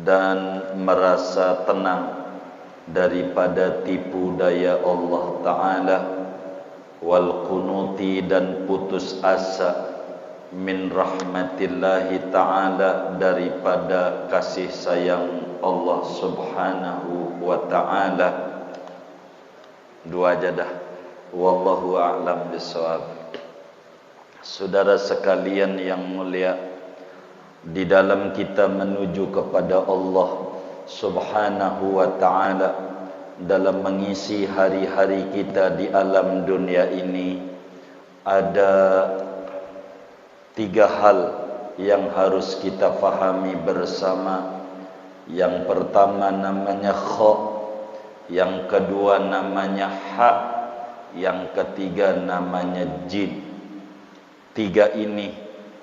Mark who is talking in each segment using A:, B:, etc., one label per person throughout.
A: dan merasa tenang daripada tipu daya Allah Ta'ala, wal qunuti dan putus asa min rahmatillahi ta'ala daripada kasih sayang Allah subhanahu wa ta'ala. Dua aja dah. Wallahu a'lam bishawab. Saudara sekalian yang mulia, di dalam kita menuju kepada Allah subhanahu wa ta'ala, dalam mengisi hari-hari kita di alam dunia ini, ada tiga hal yang harus kita fahami bersama. Yang pertama namanya kha, yang kedua namanya ha, yang ketiga namanya jin. Tiga ini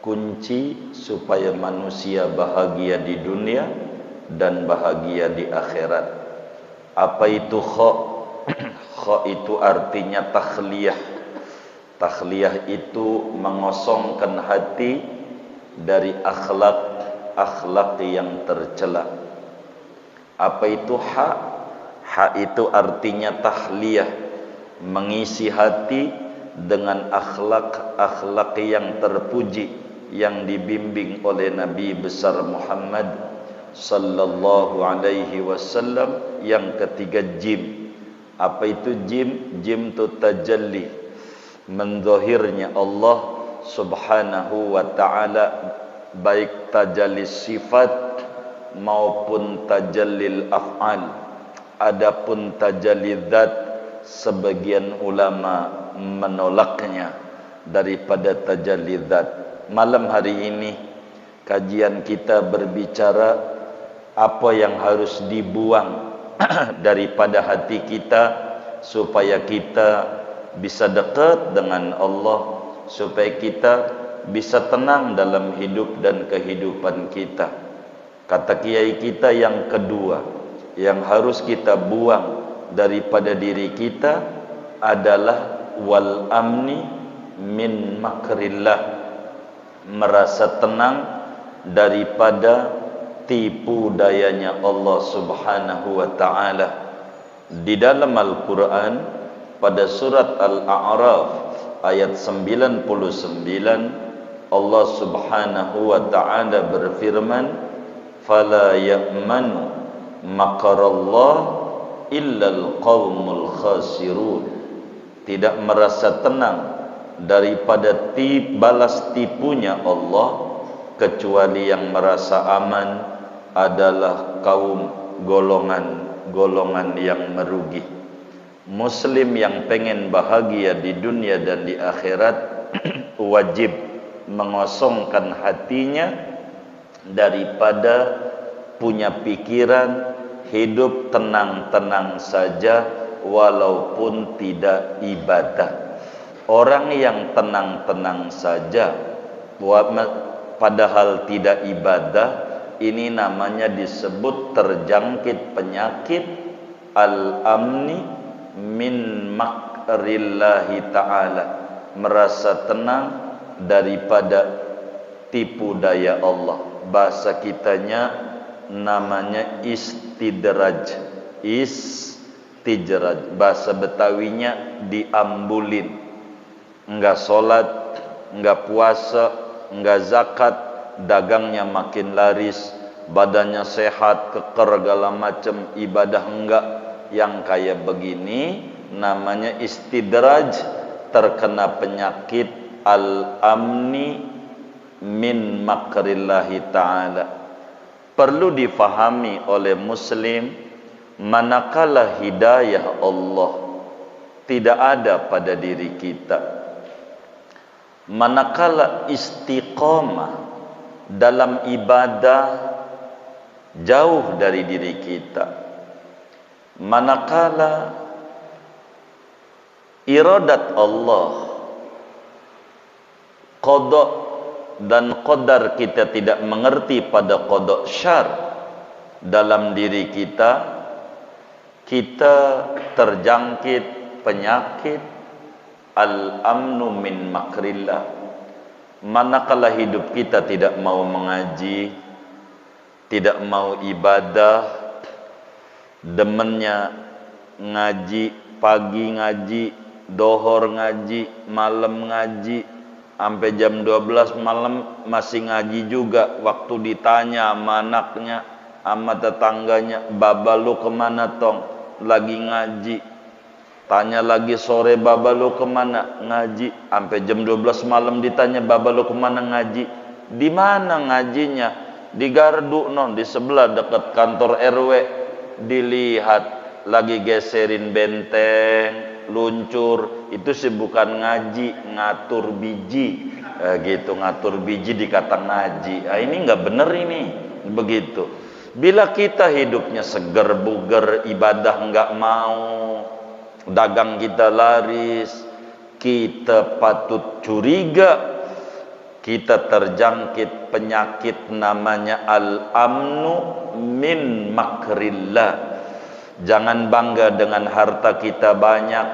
A: kunci supaya manusia bahagia di dunia dan bahagia di akhirat. Apa itu kha? Kha itu artinya takhliyah. Takhliyah itu mengosongkan hati dari akhlak yang tercela. Apa itu ha? Ha itu artinya tahliyah, mengisi hati dengan akhlak yang terpuji yang dibimbing oleh Nabi besar Muhammad sallallahu alaihi wasallam. Yang ketiga jim. Apa itu jim? Jim itu tajalli, menzahirnya Allah subhanahu wa ta'ala, baik tajalli sifat maupun tajallil af'al. Adapun tajalli zat, sebagian ulama menolaknya daripada tajalli zat. Malam hari ini kajian kita berbicara apa yang harus dibuang daripada hati kita supaya kita bisa dekat dengan Allah, supaya kita bisa tenang dalam hidup dan kehidupan kita. Kata kiai kita yang kedua yang harus kita buang daripada diri kita adalah wal amni min makrillah, merasa tenang daripada tipu dayanya Allah subhanahu wa ta'ala. Di dalam Al-Quran pada surat Al-A'raf ayat 99, Allah subhanahu wa ta'ala berfirman, fala ya'manu makarallah illal qawmul khasirun. Tidak merasa tenang daripada balas tipunya Allah kecuali yang merasa aman adalah kaum golongan yang merugi. Muslim yang pengen bahagia di dunia dan di akhirat wajib mengosongkan hatinya daripada punya pikiran hidup tenang-tenang saja walaupun tidak ibadah. Orang yang tenang-tenang saja padahal tidak ibadah, ini namanya disebut terjangkit penyakit al-amni min makrillahi ta'ala, merasa tenang daripada tipu daya Allah. Bahasa kitanya namanya istidraj. Bahasa Betawinya diambulin. Enggak sholat, enggak puasa, enggak zakat, dagangnya makin laris, badannya sehat, keker segala macam, ibadah enggak. Yang kayak begini namanya istidraj, terkena penyakit al-amni min makrillahi ta'ala. Perlu difahami oleh muslim, manakala hidayah Allah tidak ada pada diri kita, manakala istiqamah dalam ibadah jauh dari diri kita, manakala iradat Allah, qada dan qadar kita tidak mengerti pada qada syar dalam diri kita, kita terjangkit penyakit al-amnu min makrillah. Manakala hidup kita tidak mau mengaji, tidak mau ibadah, demennya ngaji, pagi ngaji, dohor ngaji, malam ngaji, sampai jam 12 malam masih ngaji juga. Waktu ditanya sama anaknya, sama tetangganya, baba lu kemana tong? Lagi ngaji. Tanya lagi sore, baba lu kemana? Ngaji. Sampai jam 12 malam ditanya, baba lu kemana? Ngaji. Di mana ngajinya? Di gardu non, di sebelah dekat kantor RW. Dilihat lagi geserin benteng, luncur. Itu sih bukan ngaji, ngatur biji. Gitu, ngatur biji dikata ngaji. Ini nggak bener ini. Begitu. Bila kita hidupnya seger buger, ibadah nggak mau, dagang kita laris, kita patut curiga kita terjangkit penyakit namanya al-amnu min makrillah. Jangan bangga dengan harta kita banyak,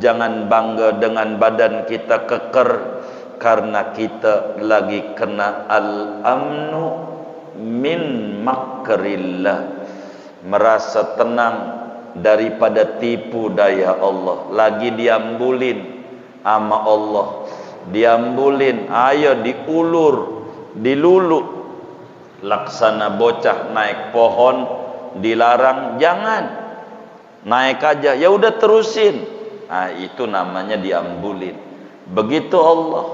A: jangan bangga dengan badan kita keker, karena kita lagi kena al-amnu min makrillah. Merasa tenang daripada tipu daya Allah, lagi diambulin sama Allah, diambulin, ayo diulur, dilulu, laksana bocah naik pohon, dilarang, jangan naik aja, ya udah terusin. Nah, itu namanya diambulin. Begitu Allah,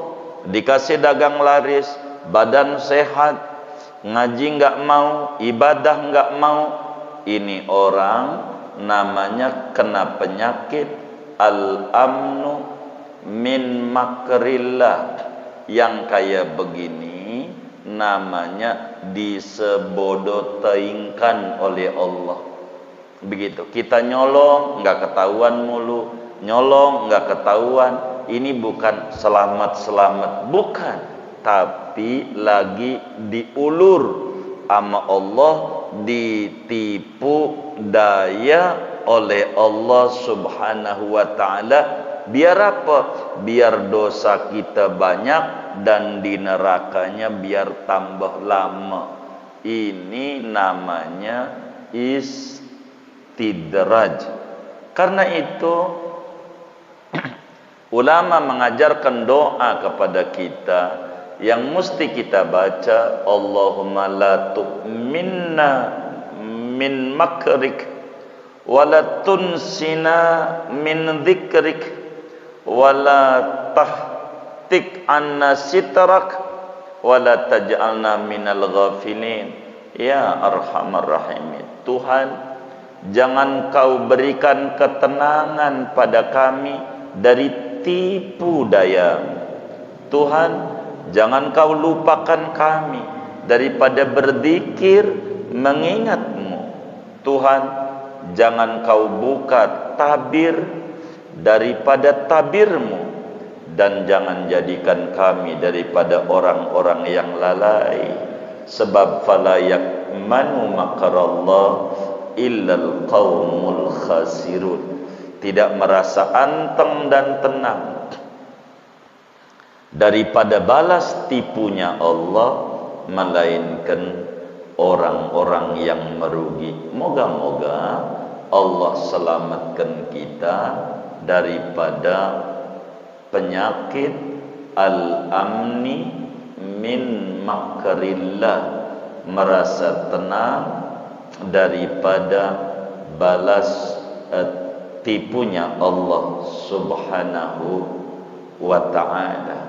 A: dikasih dagang laris, badan sehat, ngaji nggak mau, ibadah nggak mau. Ini orang namanya kena penyakit al-amnu min makrillah. Yang kayak begini namanya disebodoh-teingkan oleh Allah. Begitu, kita nyolong nggak ketahuan mulu, nyolong nggak ketahuan. Ini bukan selamat-selamat, bukan, tapi lagi diulur sama Allah, ditipu daya oleh Allah Subhanahu wa ta'ala. Biar apa? Biar dosa kita banyak dan di nerakanya biar tambah lama. Ini namanya istidraj. Karena itu ulama mengajarkan doa kepada kita yang mesti kita baca, Allahumma la tu'minna min makrik wa la tunsina min dzikrik wala tahtik anna sitrak wala taj'alna minal ghafilin ya arhamar rahimin. Tuhan, jangan kau berikan ketenangan pada kami dari tipu daya. Tuhan, jangan kau lupakan kami daripada berzikir mengingatmu. Tuhan, jangan kau buka tabir daripada tabirmu, dan jangan jadikan kami daripada orang-orang yang lalai. Sebab fala yakmanu makarallah illal qaumul khasirun. Tidak merasa anteng dan tenang daripada balas tipunya Allah, melainkan orang-orang yang merugi. Moga-moga Allah selamatkan kita daripada penyakit al-amni min makrillah, merasa tenang daripada balas tipunya Allah Subhanahu wa ta'ala.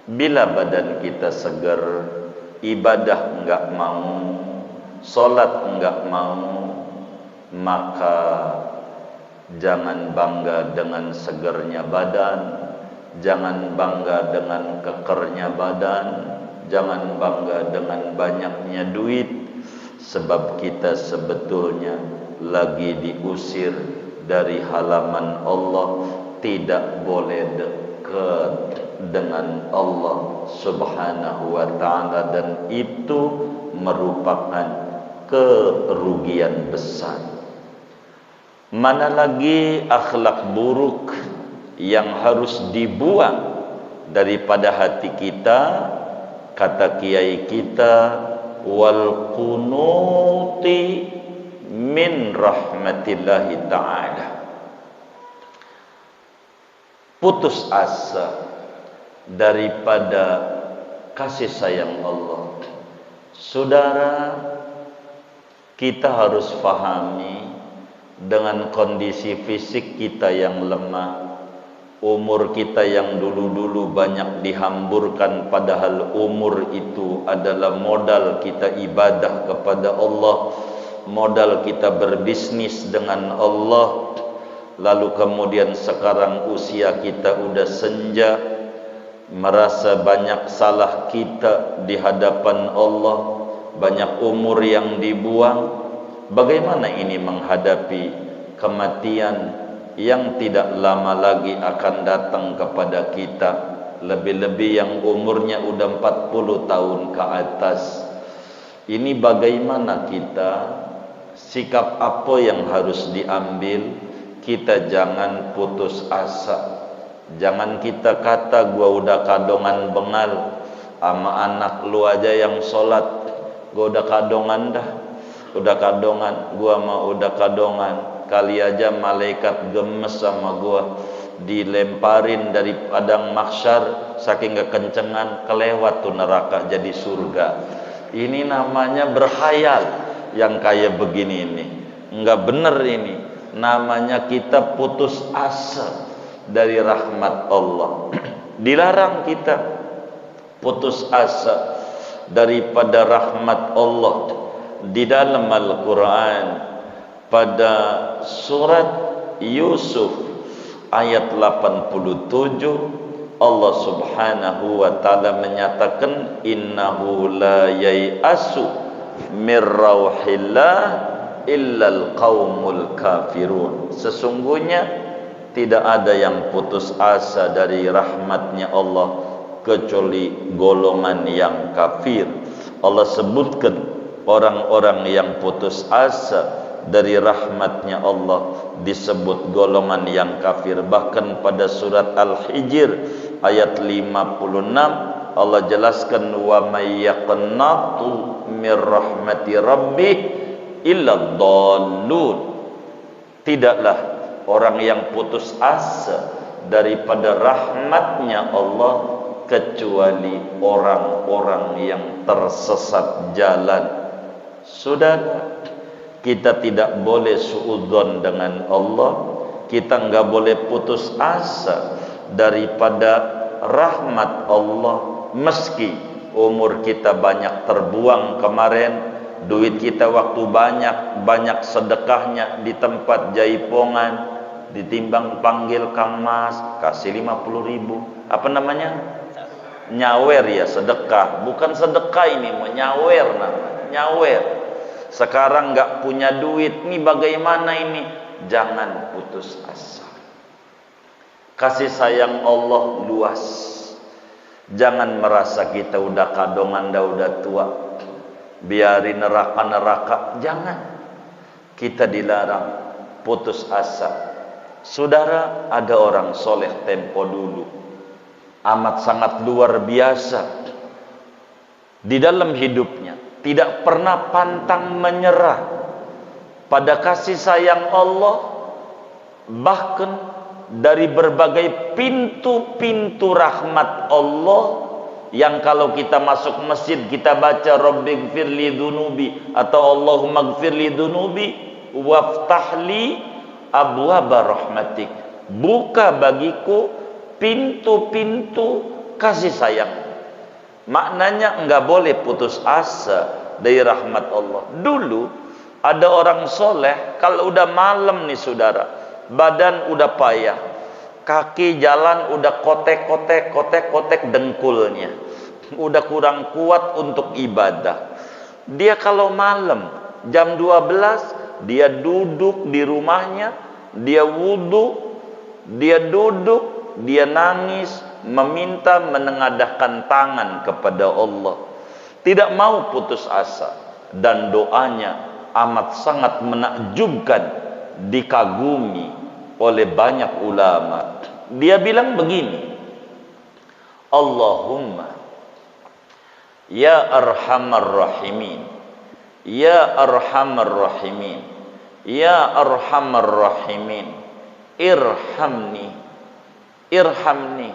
A: Bila badan kita segar, ibadah enggak mau, solat enggak mau, maka jangan bangga dengan segernya badan, jangan bangga dengan kekernya badan, jangan bangga dengan banyaknya duit, sebab kita sebetulnya lagi diusir dari halaman Allah, tidak boleh dekat dengan Allah Subhanahu wa ta'ala, dan itu merupakan kerugian besar. Mana lagi akhlak buruk yang harus dibuang daripada hati kita. Kata kiai kita, wal qunuti min rahmatillahi ta'ala. Putus asa daripada kasih sayang Allah. Saudara, kita harus fahami dengan kondisi fisik kita yang lemah, umur kita yang dulu-dulu banyak dihamburkan, padahal umur itu adalah modal kita ibadah kepada Allah, modal kita berbisnis dengan Allah. Lalu kemudian sekarang usia kita udah senja, merasa banyak salah kita di hadapan Allah, banyak umur yang dibuang. Bagaimana ini menghadapi kematian yang tidak lama lagi akan datang kepada kita, lebih-lebih yang umurnya udah 40 tahun ke atas. Ini bagaimana kita, sikap apa yang harus diambil? Kita jangan putus asa. Jangan kita kata gua udah kadongan bengal sama anak lu aja yang sholat, gua udah kadongan dah, udah kadongan, gua mau udah kadongan. Kali aja malaikat gemes sama gua, dilemparin dari padang mahsyar, saking kekencengan kelewat tuh neraka jadi surga. Ini namanya berkhayal yang kayak begini ini. Enggak bener ini. Namanya kita putus asa dari rahmat Allah. Dilarang kita putus asa daripada rahmat Allah. Di dalam Al-Quran pada surat Yusuf ayat 87, Allah subhanahu wa ta'ala menyatakan, innahu la yai'asu min rauhillah illal qaumul kafirun. Sesungguhnya tidak ada yang putus asa dari rahmatnya Allah kecuali golongan yang kafir. Allah sebutkan orang-orang yang putus asa dari rahmatnya Allah disebut golongan yang kafir. Bahkan pada surat Al-Hijr ayat 56 Allah jelaskan, wa may yaqnatu mir rahmati rabbih illa dhallun. Tidaklah orang yang putus asa daripada rahmatnya Allah kecuali orang-orang yang tersesat jalan. Saudara, kita tidak boleh suudzon dengan Allah, kita enggak boleh putus asa daripada rahmat Allah. Meski umur kita banyak terbuang kemarin, duit kita waktu banyak sedekahnya di tempat jaipongan, ditimbang panggil Kang Mas kasih 50.000, apa namanya, nyawer ya, sedekah. Bukan sedekah ini, mau nyawer namanya, nyawer. Sekarang nggak punya duit, ini bagaimana ini? Jangan putus asa. Kasih sayang Allah luas. Jangan merasa kita udah kadongan, udah tua, biarin neraka-neraka. Jangan. Kita dilarang putus asa. Saudara, ada orang soleh tempo dulu, amat sangat luar biasa di dalam hidupnya, tidak pernah pantang menyerah pada kasih sayang Allah. Bahkan dari berbagai pintu-pintu rahmat Allah, yang kalau kita masuk masjid kita baca Rabbighfirli dzunubi atau Allahumma gfirli dzunubi waftahli abwaba rahmatik, buka bagiku pintu-pintu kasih sayang. Maknanya enggak boleh putus asa dari rahmat Allah. Dulu ada orang soleh, kalau udah malam nih saudara, badan udah payah, kaki jalan udah kotek dengkulnya, udah kurang kuat untuk ibadah. Dia kalau malam jam 12 dia duduk di rumahnya, dia wudhu, dia duduk, dia nangis, meminta, menengadahkan tangan kepada Allah, tidak mau putus asa. Dan doanya amat sangat menakjubkan, dikagumi oleh banyak ulama. Dia bilang begini, Allahumma Ya Arhamar Rahimin, Ya Arhamar Rahimin, Ya Arhamar Rahimin, irhamni, irhamni.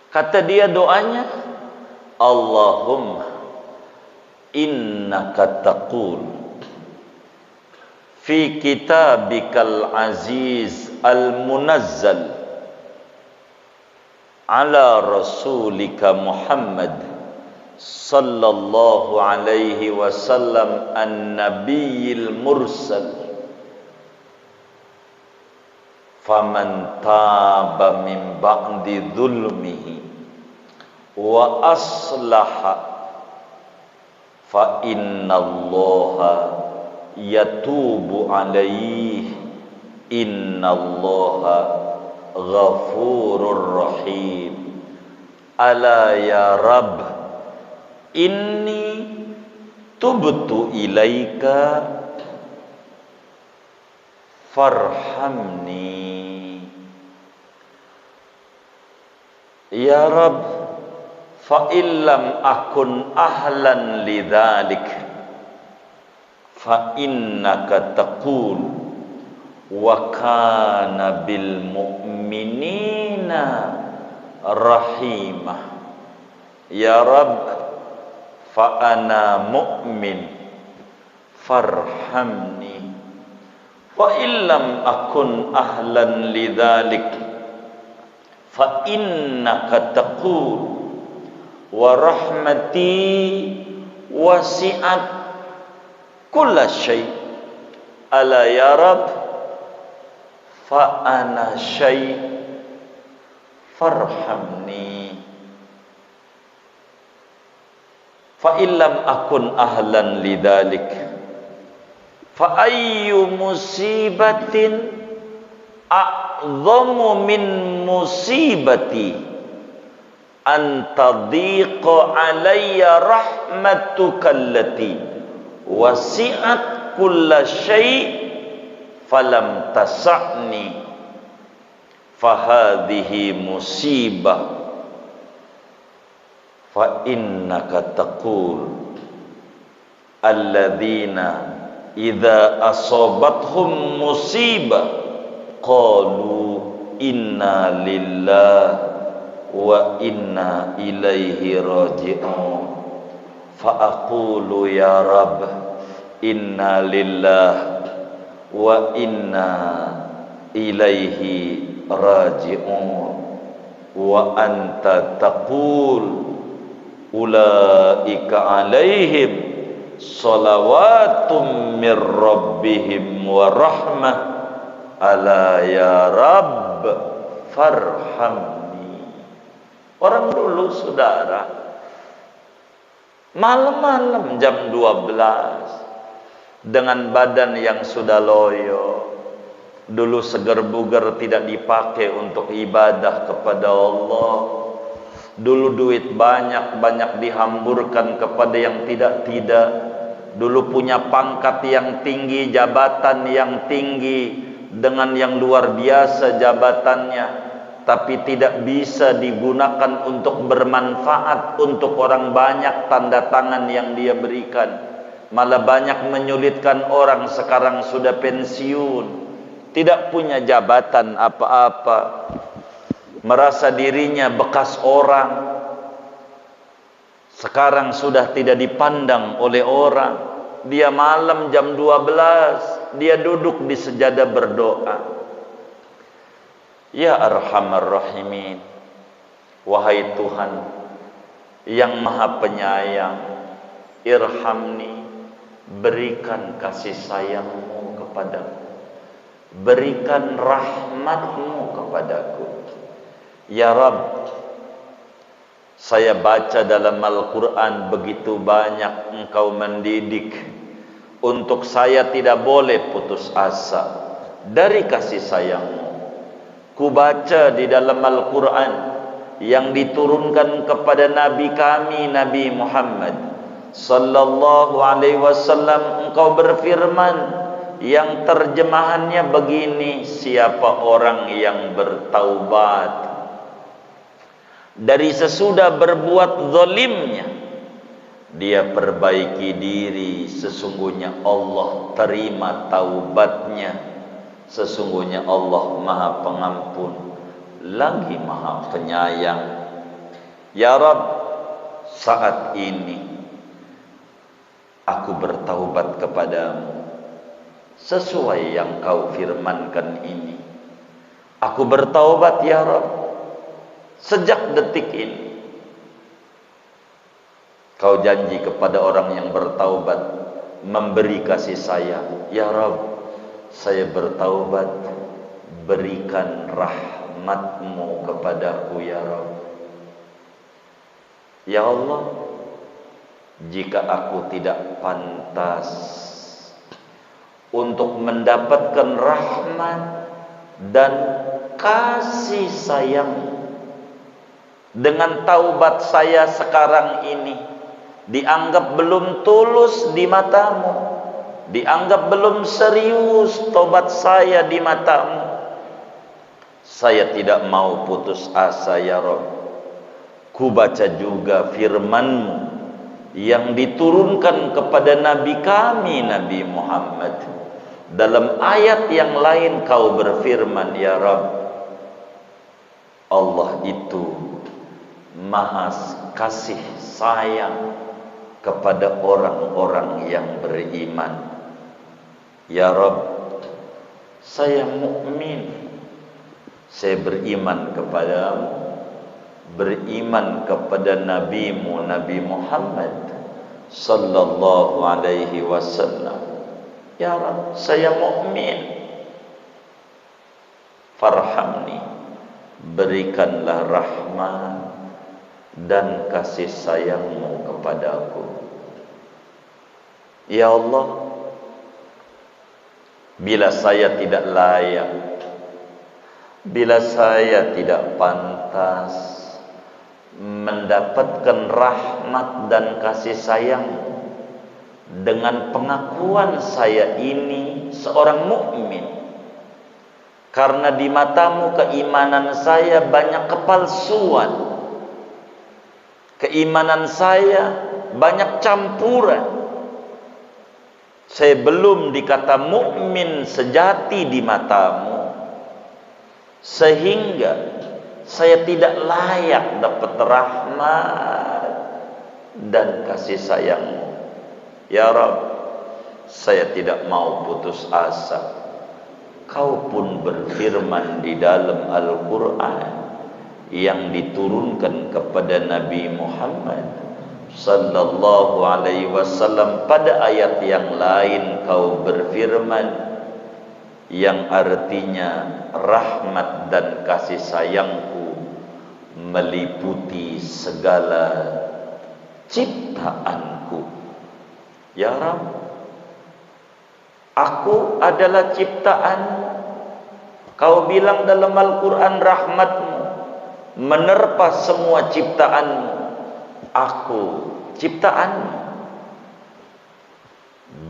A: Kata dia doanya, Allahumma innaka taqul fi kitabikal aziz al-munazzal ala rasulika Muhammad sallallahu alaihi wasallam an-nabiyil mursal, faman taba min ba'di dhulmihi wa aslaha fa innallaha yatubu alaihi innallaha ghafurur rahim. Ala ya Rabb inni tubtu ilaika farhamni. Ya Rabb, fa illam akun ahlan lidzalik fa innaka taqul wa kana bil mu'minina rahimah. Ya Rabb, fa ana mu'min farhamni wa illam akun ahlan lidzalik fa innaka taqul wa rahmati wasi'at kulla syai'. Ala ya Rabb, fa ana syai' farhamni. Fa illam akun ahlan lidzalik fa ayyu musibatin a'dhamu min musibati an tadhiqa alayya rahmatuka allati wasi'at kulla syai' falam tasa'ni fahadhihi musibah fa innaka taqul alladzina idza asabathum musibah qalu inna lillahi wa inna ilaihi raji'un fa aqulu ya Rabb inna lillahi wa inna ilaihi raji'un wa anta taqul ulaika alaihim salawatum mir rabbihim wa rahmah ala ya Rabb farhamni. Orang dulu saudara, malam-malam jam 12 dengan badan yang sudah loyo, dulu seger bugar tidak dipakai untuk ibadah kepada Allah, dulu duit banyak dihamburkan kepada yang tidak-tidak, dulu punya pangkat yang tinggi, jabatan yang tinggi dengan yang luar biasa jabatannya, tapi tidak bisa digunakan untuk bermanfaat untuk orang banyak tanda tangan yang dia berikan, malah banyak menyulitkan orang. Sekarang sudah pensiun, tidak punya jabatan apa-apa, merasa dirinya bekas orang. Sekarang sudah tidak dipandang oleh orang. Dia malam jam 12 dia duduk di sejadah berdoa, Ya Arhamar Rahimin, wahai Tuhan yang Maha Penyayang, irhamni, berikan kasih sayangmu kepadaku, berikan rahmatmu kepadaku. Ya Rabb, saya baca dalam Al-Quran begitu banyak Engkau mendidik untuk saya tidak boleh putus asa dari kasih sayangmu. Ku baca di dalam Al-Quran yang diturunkan kepada Nabi kami, Nabi Muhammad sallallahu alaihi wasallam, Engkau berfirman yang terjemahannya begini, siapa orang yang bertaubat dari sesudah berbuat zalimnya, dia perbaiki diri, sesungguhnya Allah terima taubatnya, sesungguhnya Allah Maha Pengampun lagi Maha Penyayang. Ya Rabb, saat ini aku bertaubat kepadamu sesuai yang kau firmankan ini. Aku bertaubat ya Rabb, sejak detik ini kau janji kepada orang yang bertaubat memberi kasih sayang. Ya Rabb, saya bertaubat, berikan rahmatmu kepadaku ya Rabb. Ya Allah, jika aku tidak pantas untuk mendapatkan rahmat dan kasih sayang, dengan taubat saya sekarang ini dianggap belum tulus di matamu, dianggap belum serius tobat saya di matamu, saya tidak mau putus asa ya Rabb. Ku baca juga firman-Mu yang diturunkan kepada Nabi kami, Nabi Muhammad. Dalam ayat yang lain kau berfirman, ya Rabb, Allah itu maha kasih sayang kepada orang-orang yang beriman. Ya Rabb, saya mukmin, saya beriman kepadamu, beriman kepada Nabi-Mu, Nabi Muhammad sallallahu alaihi wasallam. Ya Rabb, saya mukmin, farhamni, berikanlah rahmat dan kasih sayang-Mu kepadaku. Ya Allah, bila saya tidak layak, bila saya tidak pantas mendapatkan rahmat dan kasih sayang, dengan pengakuan saya ini seorang mukmin, karena di matamu keimanan saya banyak kepalsuan, keimanan saya banyak campuran, saya belum dikata mukmin sejati di matamu, sehingga saya tidak layak dapat rahmat dan kasih sayang-Mu. Ya Rabb, saya tidak mau putus asa. Kau pun berfirman di dalam Al-Quran yang diturunkan kepada Nabi Muhammad sallallahu alaihi wasallam, pada ayat yang lain kau berfirman yang artinya rahmat dan kasih sayangku meliputi segala ciptaanku. Ya Rabb, aku adalah ciptaan. Kau bilang dalam Al-Quran rahmat-Mu menerpa semua ciptaan-Mu. Aku ciptaan-Mu.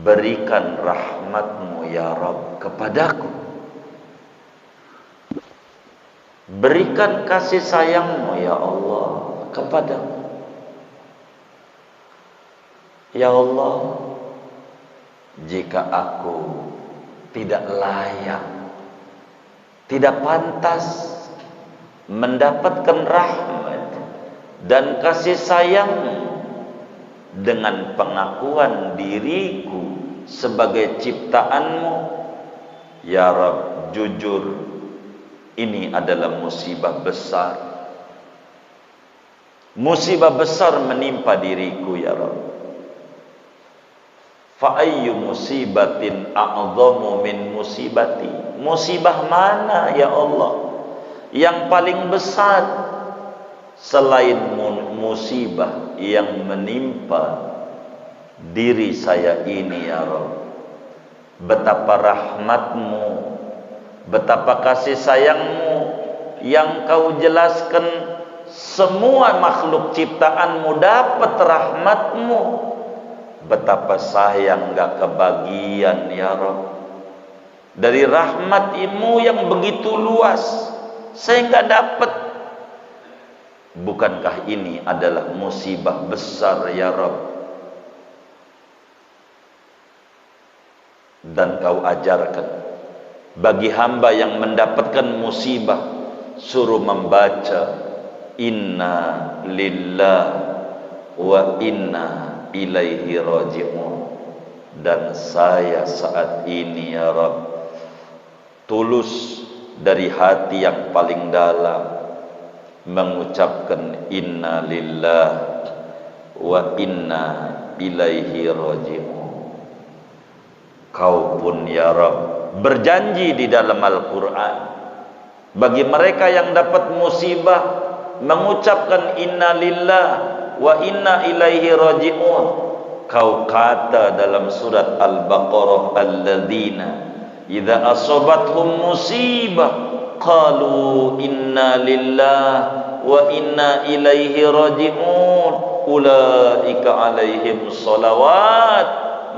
A: Berikan rahmat-Mu ya Rabb kepadaku. Berikan kasih sayang-Mu ya Allah kepadaku. Ya Allah, jika aku tidak layak, tidak pantas mendapatkan rahmat dan kasih sayang dengan pengakuan diriku sebagai ciptaan-Mu, ya Rabb, jujur ini adalah musibah besar. Musibah besar menimpa diriku ya Rabb. Fa ayyu musibatin a'dhamu min musibati. Musibah mana ya Allah yang paling besar selain musibah yang menimpa diri saya ini ya Rabb. Betapa rahmat-Mu, betapa kasih sayang-Mu yang kau jelaskan semua makhluk ciptaan-Mu dapat rahmat-Mu. Betapa sayang gak kebagian ya Rabb. Dari rahmat-Mu yang begitu luas, saya gak dapat. Bukankah ini adalah musibah besar ya Rabb? Dan kau ajarkan bagi hamba yang mendapatkan musibah, suruh membaca inna lillah wa inna ilaihi raji'un. Dan saya saat ini ya Rabb, tulus dari hati yang paling dalam mengucapkan inna lillah wa inna ilaihi raji'un. Kau pun ya Rabb berjanji di dalam Al-Quran, bagi mereka yang dapat musibah mengucapkan inna lillah wa inna ilaihi raji'un. Kau kata dalam surat Al-Baqarah, alladzina idza asabathum musibah qalu inna lillah wa inna ilaihi raji'un ulaika alaihim salawat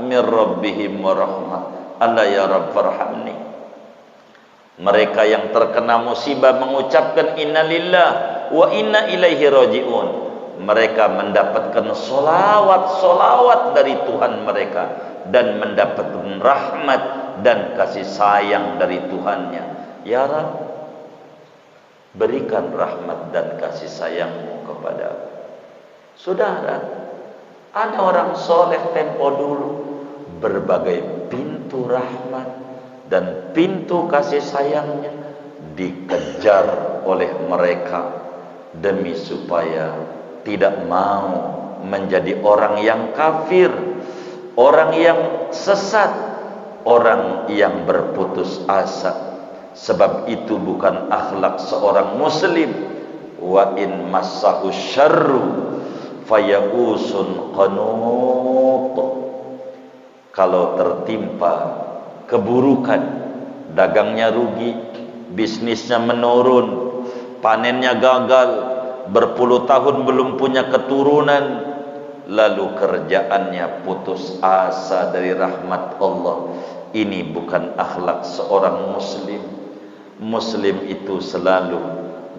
A: min rabbihim wa rahmah. Allah ya Rabb farhamni. Mereka yang terkena musibah mengucapkan inna lillah wa inna ilaihi raji'un, mereka mendapatkan solawat dari Tuhan mereka dan mendapatkan rahmat dan kasih sayang dari Tuhannya. Ya Rabb, berikan rahmat dan kasih sayangmu kepada aku. Saudara, ada orang soleh tempo dulu, berbagai pintu rahmat dan pintu kasih sayangnya dikejar oleh mereka demi supaya tidak mau menjadi orang yang kafir, orang yang sesat, orang yang berputus asa. Sebab itu bukan akhlak seorang muslim. Wa in massahu syarru fayausun qanut. Kalau tertimpa keburukan, dagangnya rugi, bisnisnya menurun, panennya gagal, berpuluh tahun belum punya keturunan, lalu kerjaannya putus asa dari rahmat Allah, ini bukan akhlak seorang muslim. Muslim itu selalu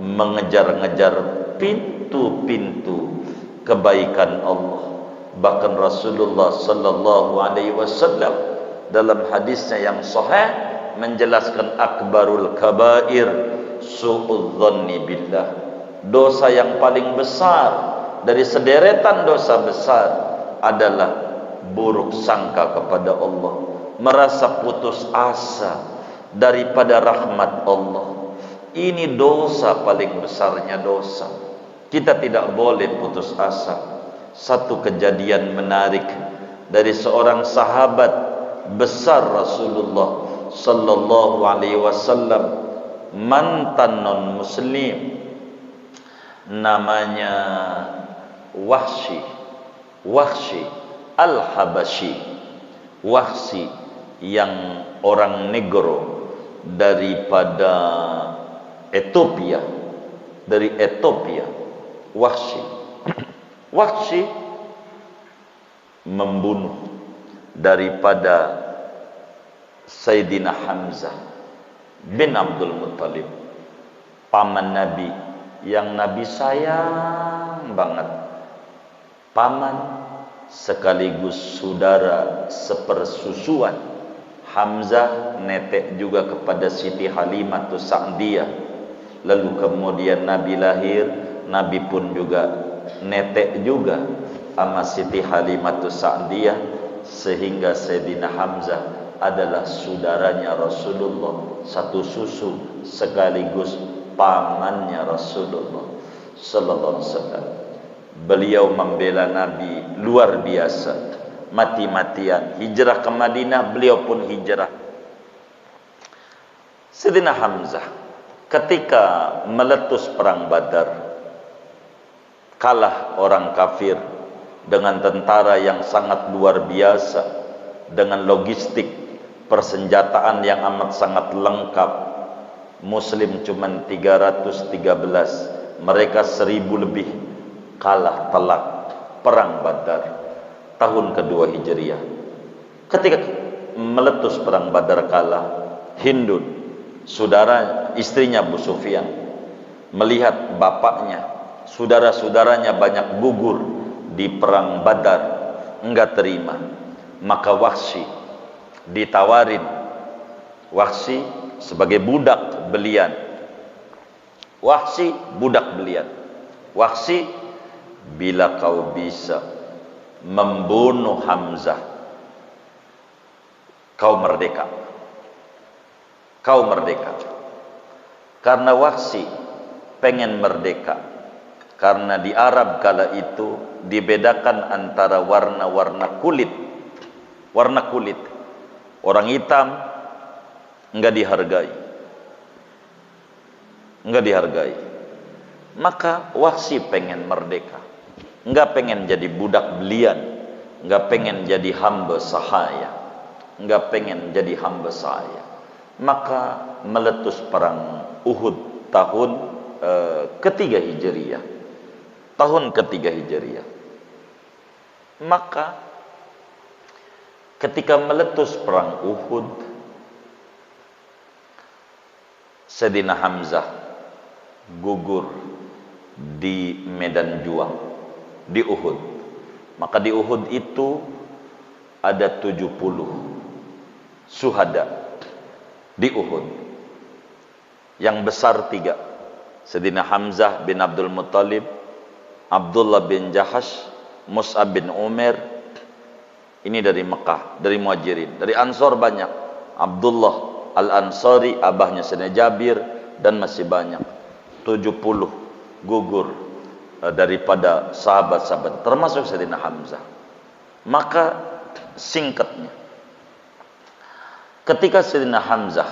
A: mengejar-ngejar pintu-pintu kebaikan Allah. Bahkan Rasulullah sallallahu alaihi wasallam dalam hadisnya yang sahih menjelaskan akbarul kabair su'udzanni billah. Dosa yang paling besar dari sederetan dosa besar adalah buruk sangka kepada Allah, merasa putus asa daripada rahmat Allah. Ini dosa paling besarnya dosa. Kita tidak boleh putus asa. Satu kejadian menarik dari seorang sahabat besar Rasulullah sallallahu alaihi wasallam, mantan non muslim, namanya Wahsy Al-Habasyi. Wahsy yang orang negro daripada Ethiopia, dari Ethiopia. Wahsy membunuh daripada Sayyidina Hamzah bin Abdul Muttalib, paman Nabi yang Nabi sayang banget, paman sekaligus saudara sepersusuan. Hamzah netek juga kepada Siti Halimah Sa'diyah. Lalu kemudian Nabi lahir, Nabi pun juga netek juga sama Siti Halimah Sa'diyah, sehingga Sayyidina Hamzah adalah saudaranya Rasulullah, satu susu sekaligus pamannya Rasulullah sallallahu alaihi wasallam. Beliau membela Nabi luar biasa, mati-matian. Hijrah ke Madinah, beliau pun hijrah. Sayyidina Hamzah ketika meletus perang Badar, kalah orang kafir dengan tentara yang sangat luar biasa, dengan logistik persenjataan yang amat sangat lengkap. Muslim cuma 313, mereka 1000 lebih. Kalah telak perang Badar tahun kedua Hijriah. Ketika meletus perang Badar kalah, Hindun, saudara istrinya Abu Sufyan, melihat bapaknya saudara-saudaranya banyak gugur di perang Badar, enggak terima. Maka Wahsy ditawarin, Wahsy sebagai budak belian. Wahsy budak belian. Wahsy, bila kau bisa membunuh Hamzah, kau merdeka. Kau merdeka. Karena Wahsy pengen merdeka. Karena di Arab kala itu dibedakan antara warna-warna kulit. Warna kulit. Orang hitam enggak dihargai. Enggak dihargai. Maka Wahsy pengen merdeka. Enggak pengen jadi budak belian. Enggak pengen jadi hamba sahaya. Enggak pengen jadi hamba sahaya. Maka meletus perang Uhud tahun ketiga Hijriah. Tahun ketiga Hijriah. Maka ketika meletus perang Uhud, Sayyidina Hamzah gugur di medan juang di Uhud. Maka di Uhud itu ada 70 syuhada di Uhud. Yang besar 3, Sayyidina Hamzah bin Abdul Muttalib, Abdullah bin Jahash, Mus'ab bin Umair. Ini dari Mekah, dari Muhajirin. Dari Ansor banyak, Abdullah Al-Ansari, abahnya Sayyidina Jabir, dan masih banyak 70 gugur daripada sahabat-sahabat, termasuk Sayyidina Hamzah. Maka singkatnya, ketika Sayyidina Hamzah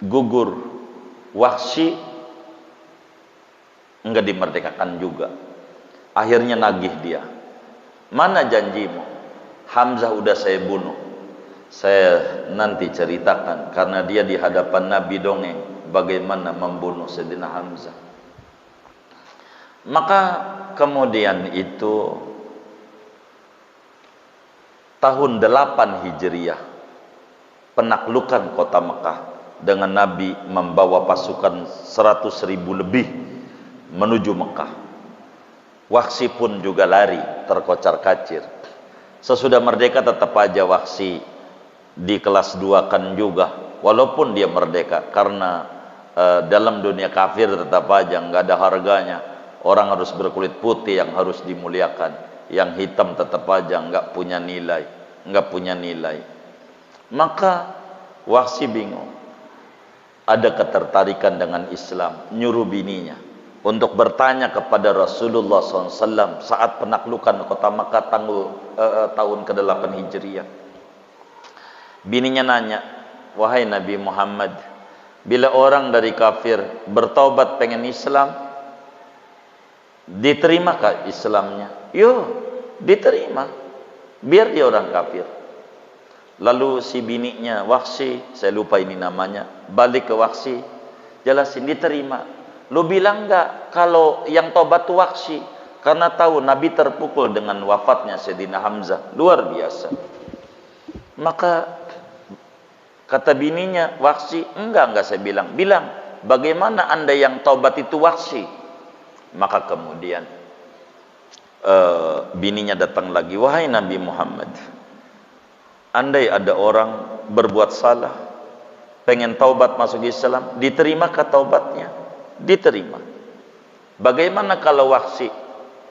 A: gugur, Wahsy enggak dimerdekakan juga. Akhirnya nagih dia, mana janjimu? Hamzah udah saya bunuh. Saya nanti ceritakan, karena dia di hadapan Nabi dongeng bagaimana membunuh Sayyidina Hamzah. Maka kemudian itu tahun 8 Hijriah, penaklukan kota Mekah dengan Nabi membawa pasukan 100.000 lebih menuju Mekah. Wahsy pun juga lari terkocar-kacir. Sesudah merdeka tetap aja Wahsy di kelas 2 kan juga, walaupun dia merdeka, karena dalam dunia kafir tetap aja nggak ada harganya. Orang harus berkulit putih yang harus dimuliakan, yang hitam tetap aja nggak punya nilai, nggak punya nilai. Maka Wahsy bingung. Ada ketertarikan dengan Islam, nyuruh bininya untuk bertanya kepada Rasulullah SAW saat penaklukan kota Makkah tahun ke-8 Hijriah. Bininya nanya, wahai Nabi Muhammad, bila orang dari kafir bertaubat pengen Islam, diterimakah Islamnya? Yo, diterima, biar dia orang kafir. Lalu si bininya Wahsy, saya lupa ini namanya, balik ke Wahsy, jelasin, diterima. Lu bilang enggak kalau yang tobat itu Wahsy, karena tahu Nabi terpukul dengan wafatnya Sayyidina Hamzah, luar biasa. Maka kata bininya Wahsy, enggak saya bilang, bagaimana anda yang tobat itu Wahsy? Maka kemudian bininya datang lagi, wahai Nabi Muhammad, andai ada orang berbuat salah, pengen taubat masuk Islam, diterimakah taubatnya? Diterima. Bagaimana kalau Wahsy?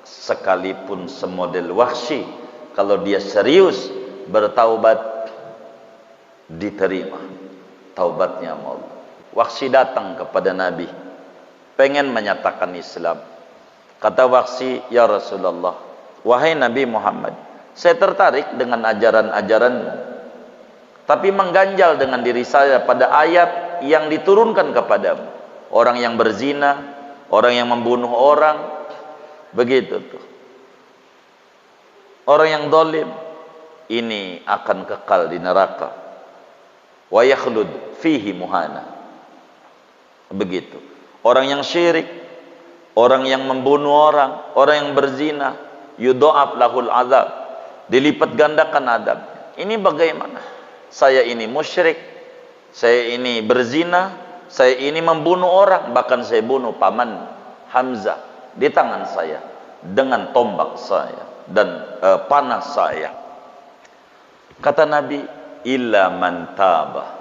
A: Sekalipun semodel Wahsy, kalau dia serius bertaubat, diterima taubatnya Allah. Wahsy datang kepada Nabi, pengen menyatakan Islam. Kata Wahsy, ya Rasulullah, wahai Nabi Muhammad, saya tertarik dengan ajaran-ajaranmu, tapi mengganjal dengan diri saya pada ayat yang diturunkan kepadamu. Orang yang berzina, orang yang membunuh orang, begitu tuh. Orang yang zalim ini akan kekal di neraka. Wa yakhlud fihi muhana. Begitu. Orang yang syirik, orang yang membunuh orang, orang yang berzina, yudha'af lahul azab, dilipat gandakan adab. Ini bagaimana? Saya ini musyrik, saya ini berzina, saya ini membunuh orang, bahkan saya bunuh paman Hamzah. di tangan saya dengan tombak saya dan panah saya. Kata Nabi, illa man taba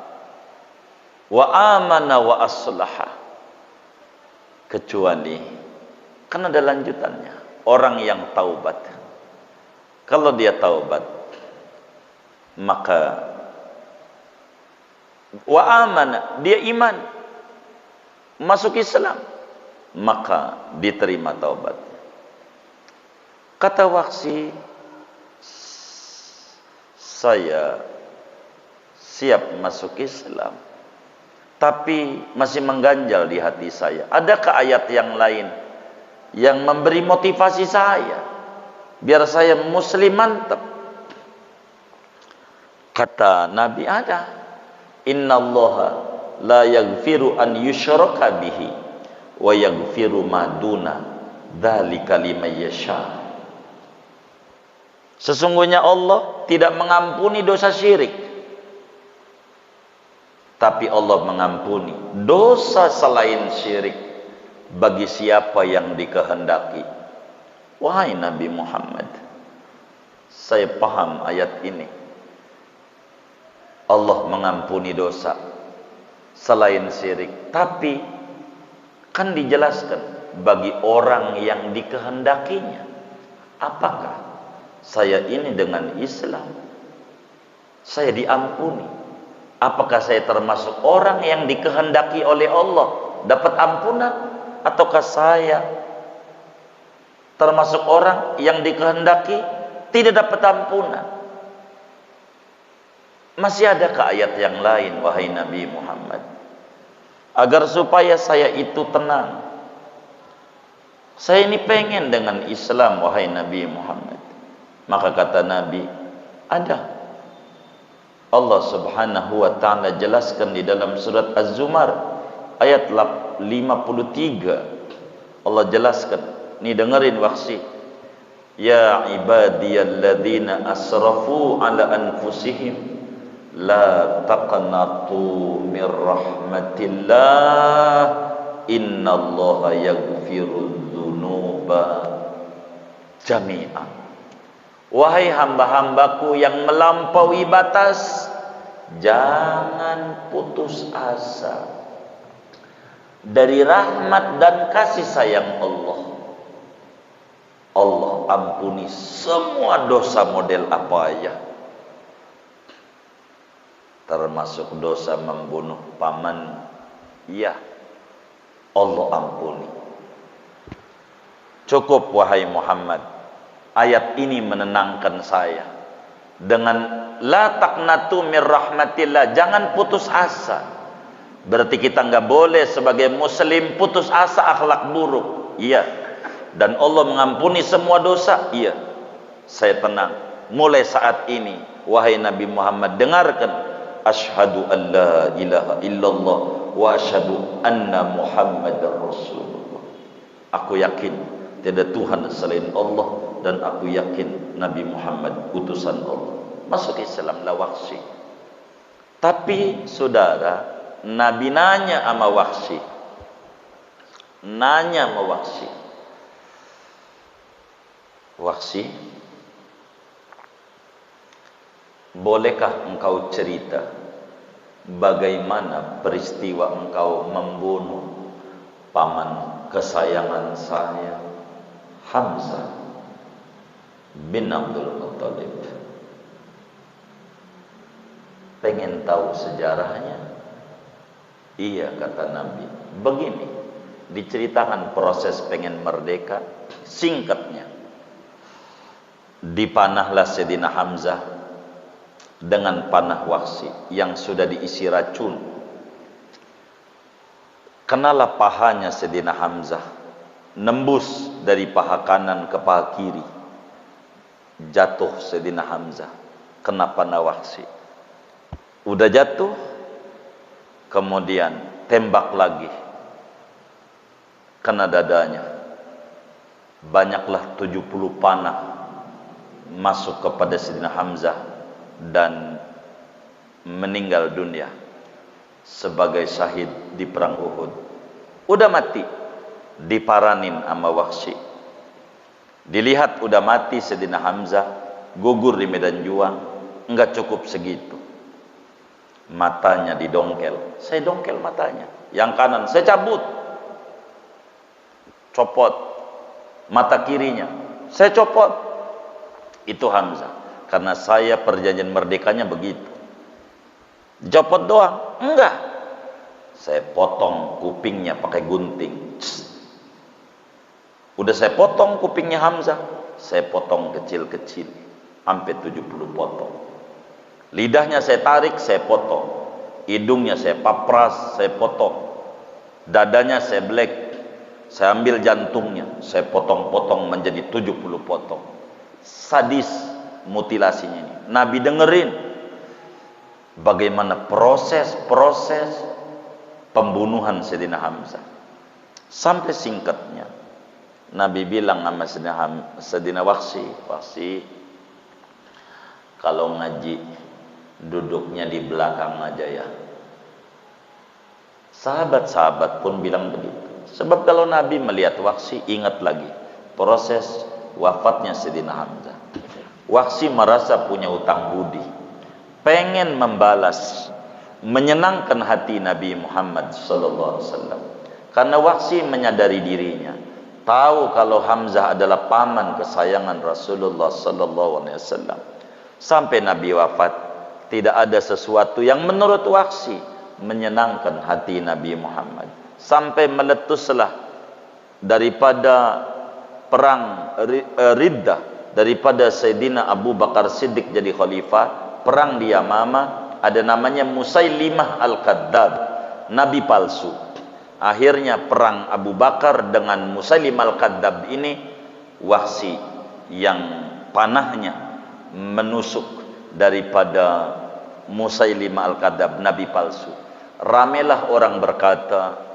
A: wa amana wa aslaha, kecuali, kan ada lanjutannya, orang yang taubat. Kalau dia taubat, maka wa amana, dia iman, masuk Islam, maka diterima taubatnya. Kata Waqsi, saya siap masuk Islam, tapi masih mengganjal di hati saya. Adakah ayat yang lain yang memberi motivasi saya biar saya muslim mantap? Kata Nabi, ada. Innallaha la yaghfiru an yushraka bihi wa yaghfiru ma duna dzalika liman yasha. Sesungguhnya Allah tidak mengampuni dosa syirik, tapi Allah mengampuni dosa selain syirik bagi siapa yang dikehendaki. Wahai Nabi Muhammad, saya paham ayat ini. Allah mengampuni dosa selain syirik, tapi kan dijelaskan bagi orang yang dikehendakinya. Apakah saya ini dengan Islam saya diampuni? Apakah saya termasuk orang yang dikehendaki oleh Allah dapat ampunan, ataukah saya termasuk orang yang dikehendaki tidak dapat ampunan? Masih adakah ayat yang lain, wahai Nabi Muhammad, agar supaya saya itu tenang? Saya ini pengen dengan Islam, wahai Nabi Muhammad. Maka kata Nabi, ada. Allah Subhanahu wa ta'ala jelaskan di dalam surat Az-Zumar ayat 53. Allah jelaskan, nih dengerin Waqsi, ya ibadiyalladzina asrafu ala anfusihim la taqnatu mir rahmatillah innallaha yaghfirudz dzunuba jami'an. Wahai hamba-hambaku yang melampaui batas, jangan putus asa dari rahmat dan kasih sayang Allah. Allah ampuni semua dosa model apa aja, termasuk dosa membunuh paman. Ya, Allah ampuni. Cukup wahai Muhammad, ayat ini menenangkan saya dengan la taqnatu mir rahmatillah, jangan putus asa. Berarti kita nggak boleh sebagai muslim putus asa akhlak buruk. Iya. Dan Allah mengampuni semua dosa. Iya. Saya tenang. Mulai saat ini, wahai Nabi Muhammad, dengarkan, asyhadu an la ilaha illallah wa asyhadu anna Muhammadar Rasulullah. Aku yakin tiada Tuhan selain Allah, dan aku yakin Nabi Muhammad utusan Allah. Masuk Islam lah Waqsi. Tapi saudara, Nabi nanya sama Waqsi, Waqsi, bolehkah engkau cerita bagaimana peristiwa engkau membunuh paman kesayangan saya, Hamzah bin Abdul Muttalib? Pengen tahu sejarahnya? Iya, kata Nabi. Begini, diceritakan proses pengen merdeka. Singkatnya, dipanahlah Sayyidina Hamzah dengan panah Waqsi yang sudah diisi racun. Kenalah pahanya Sayyidina Hamzah, nembus dari paha kanan ke paha kiri. Jatuh Sayyidina Hamzah, kena panah Waqsi. Udah jatuh, kemudian tembak lagi, kena dadanya. Banyaklah 70 panah masuk kepada Sayyidina Hamzah dan meninggal dunia sebagai syahid di perang Uhud. Udah mati, diparanin sama Wahsy. Dilihat udah mati Sayyidina Hamzah, gugur di medan juang. Enggak cukup segitu, matanya didongkel. Saya dongkel matanya, yang kanan saya cabut, copot. Mata kirinya saya copot. Itu Hamzah. Karena saya perjanjian merdekanya begitu, copot doang enggak, saya potong kupingnya pakai gunting. Udah saya potong kupingnya Hamzah, saya potong kecil-kecil sampai 70 potong. Lidahnya saya tarik, saya potong. Hidungnya saya papras, saya potong. Dadanya saya black, saya ambil jantungnya, saya potong-potong menjadi 70 potong. Sadis mutilasinya ini. Nabi dengerin bagaimana proses pembunuhan Sayyidina Hamzah. Sampai singkatnya Nabi bilang sama Sayyidina Wahsy, kalau ngaji duduknya di belakang aja ya. Sahabat-sahabat pun bilang begitu. Sebab kalau Nabi melihat Wahsy, ingat lagi proses wafatnya Sayyidina Hamzah. Wahsy merasa punya utang budi, pengen membalas, menyenangkan hati Nabi Muhammad SAW. Karena Wahsy menyadari dirinya, tahu kalau Hamzah adalah paman kesayangan Rasulullah SAW. Sampai Nabi wafat, tidak ada sesuatu yang menurut Wahsy menyenangkan hati Nabi Muhammad. Sampai meletuslah daripada perang Riddah, daripada Sayyidina Abu Bakar Siddiq jadi khalifah, perang di Yamamah, ada namanya Musailimah Al-Kadzab, nabi palsu. Akhirnya perang Abu Bakar dengan Musailimah Al-Kadzab ini, Wahsy yang panahnya menusuk daripada Musailimah Al-Kadzab, nabi palsu. Ramelah orang berkata,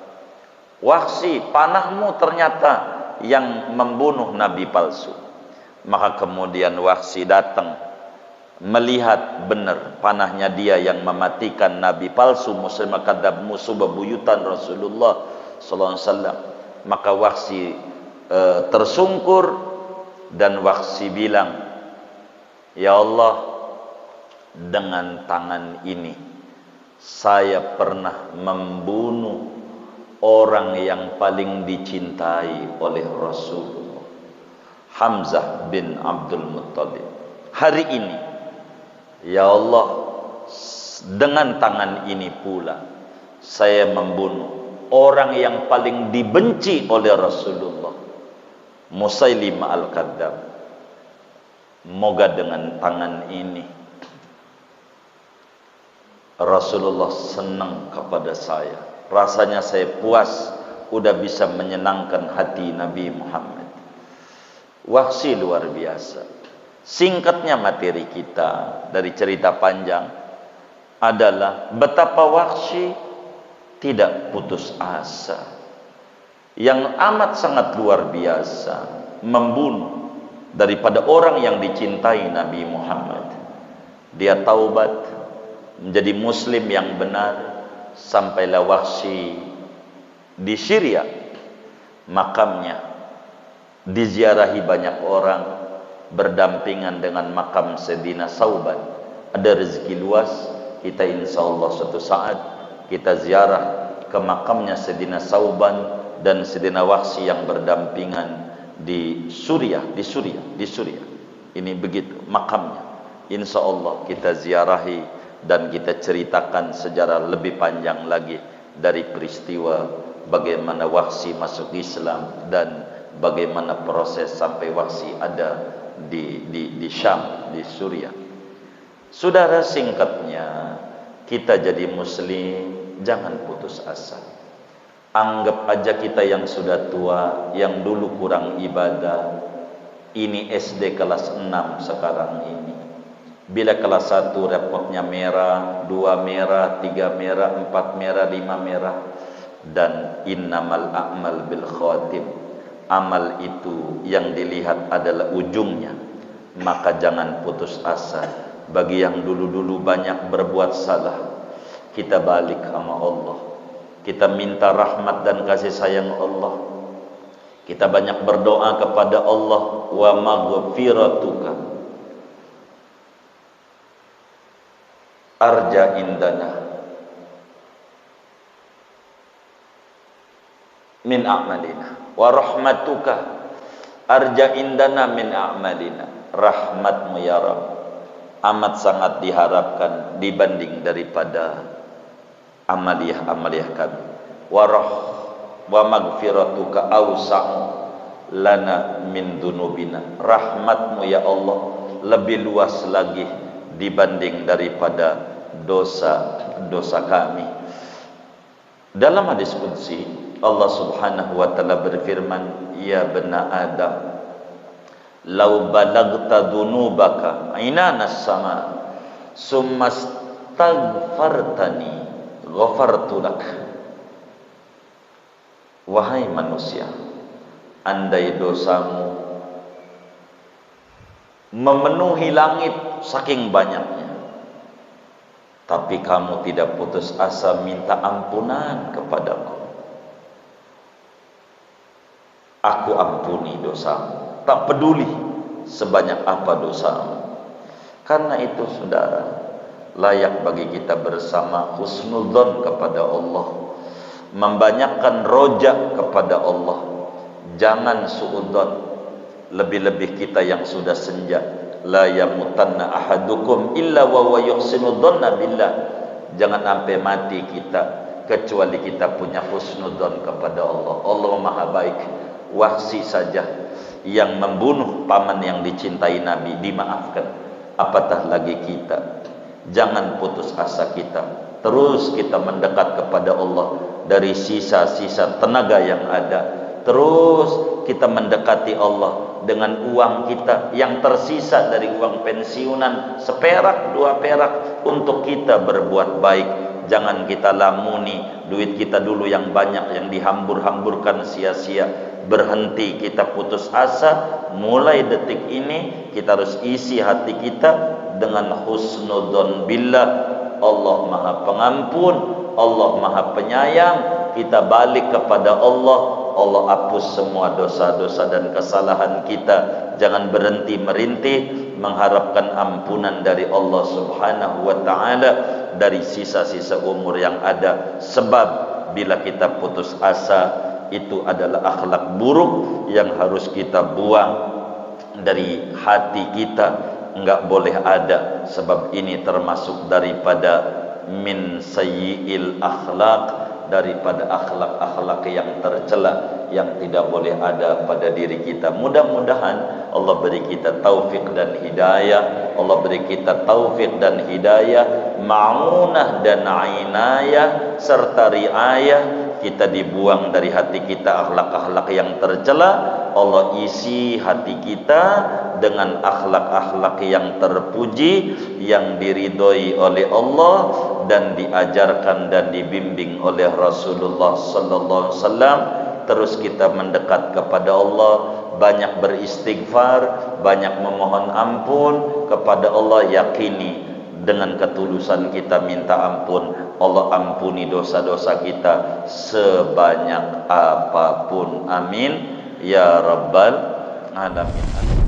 A: Wahsy, panahmu ternyata yang membunuh nabi palsu. Maka kemudian Wahsy datang, melihat benar panahnya dia yang mematikan nabi palsu Musailimah Al-Kadzab, musuh bebuyutan Rasulullah SAW. Maka Wahsy tersungkur dan Wahsy bilang, ya Allah, dengan tangan ini saya pernah membunuh orang yang paling dicintai oleh Rasulullah, Hamzah bin Abdul Muttalib. Hari ini, ya Allah, dengan tangan ini pula saya membunuh orang yang paling dibenci oleh Rasulullah, Musailimah Al-Kadzab. Moga dengan tangan ini Rasulullah senang kepada saya. Rasanya saya puas, udah bisa menyenangkan hati Nabi Muhammad. Wahsy luar biasa. Singkatnya materi kita dari cerita panjang adalah betapa Wahsy tidak putus asa, yang amat sangat luar biasa, membunuh daripada orang yang dicintai Nabi Muhammad. Dia taubat menjadi muslim yang benar. Sampailah Wahsy di Syria, makamnya diziarahi banyak orang, berdampingan dengan makam Sayyidina Sauban. Ada rezeki luas, kita insya Allah suatu saat kita ziarah ke makamnya Sayyidina Sauban dan Sayyidina Wahsy yang berdampingan di Suriah. Ini begitu makamnya. Insya Allah kita ziarahi dan kita ceritakan sejarah lebih panjang lagi dari peristiwa bagaimana Wahsy masuk Islam dan bagaimana proses sampai Wahsy ada di Syam, di Suriah. Saudara, singkatnya, kita jadi muslim jangan putus asa. Anggap aja kita yang sudah tua, yang dulu kurang ibadah, ini SD kelas 6 sekarang ini. Bila kelas 1 rapotnya merah, 2 merah, 3 merah, 4 merah, 5 merah. Dan innamal a'mal bil khatim. Amal itu yang dilihat adalah ujungnya. Maka jangan putus asa. Bagi yang dulu-dulu banyak berbuat salah, kita balik sama Allah. Kita minta rahmat dan kasih sayang Allah. Kita banyak berdoa kepada Allah, wa maghfiratuka arja indana min a'malina, wa rahmatuka arja indana min a'malina. Rahmatmu ya Rabb amat sangat diharapkan dibanding daripada amaliyah-amaliyah kami. Wa maghfiratuka awsa'u lana min dunubina. Rahmatmu ya Allah lebih luas lagi dibanding daripada dosa-dosa kami. Dalam hadis qudsi Allah Subhanahu wa taala berfirman, ya bena Adam, lau balagta dunubaka inanas sama summa staghfartani ghafartu lak. Wahai manusia, andai dosamu memenuhi langit saking banyaknya, tapi kamu tidak putus asa minta ampunan kepadaku, aku ampuni dosamu, tak peduli sebanyak apa dosamu. Karena itu saudara, layak bagi kita bersama husnudzon kepada Allah, membanyakkan rojak kepada Allah, jangan suudzon. Lebih-lebih kita yang sudah senja, la yamutanna ahadukum illa wa huwa yuhsinu dzanna billah. Jangan sampai mati kita kecuali kita punya husnudzon kepada Allah. Allah Maha baik. Wahsi saja yang membunuh paman yang dicintai Nabi dimaafkan, apatah lagi kita. Jangan putus asa kita, terus kita mendekat kepada Allah dari sisa-sisa tenaga yang ada. Terus kita mendekati Allah dengan uang kita yang tersisa dari uang pensiunan, seperak, 2 perak, untuk kita berbuat baik. Jangan kita lamuni duit kita dulu yang banyak yang dihambur-hamburkan sia-sia. Berhenti, kita putus asa. Mulai detik ini kita harus isi hati kita dengan husnudzon billah. Allah Maha Pengampun, Allah Maha Penyayang. Kita balik kepada Allah, Allah hapus semua dosa-dosa dan kesalahan kita. Jangan berhenti merintih mengharapkan ampunan dari Allah Subhanahu wa taala dari sisa-sisa umur yang ada. Sebab bila kita putus asa, itu adalah akhlak buruk yang harus kita buang dari hati kita. Enggak boleh ada, sebab ini termasuk daripada min sayyi'il akhlak, daripada akhlak-akhlak yang tercela yang tidak boleh ada pada diri kita. Mudah-mudahan Allah beri kita taufik dan hidayah. Allah beri kita taufik dan hidayah, ma'unah dan ainayah serta riayah. Kita dibuang dari hati kita akhlak-akhlak yang tercela. Allah isi hati kita dengan akhlak-akhlak yang terpuji, yang diridhoi oleh Allah dan diajarkan dan dibimbing oleh Rasulullah sallallahu alaihi wasallam. Terus kita mendekat kepada Allah, banyak beristighfar, banyak memohon ampun kepada Allah. Yakini dengan ketulusan kita minta ampun, Allah ampuni dosa-dosa kita sebanyak apapun. Amin ya rabbal alamin.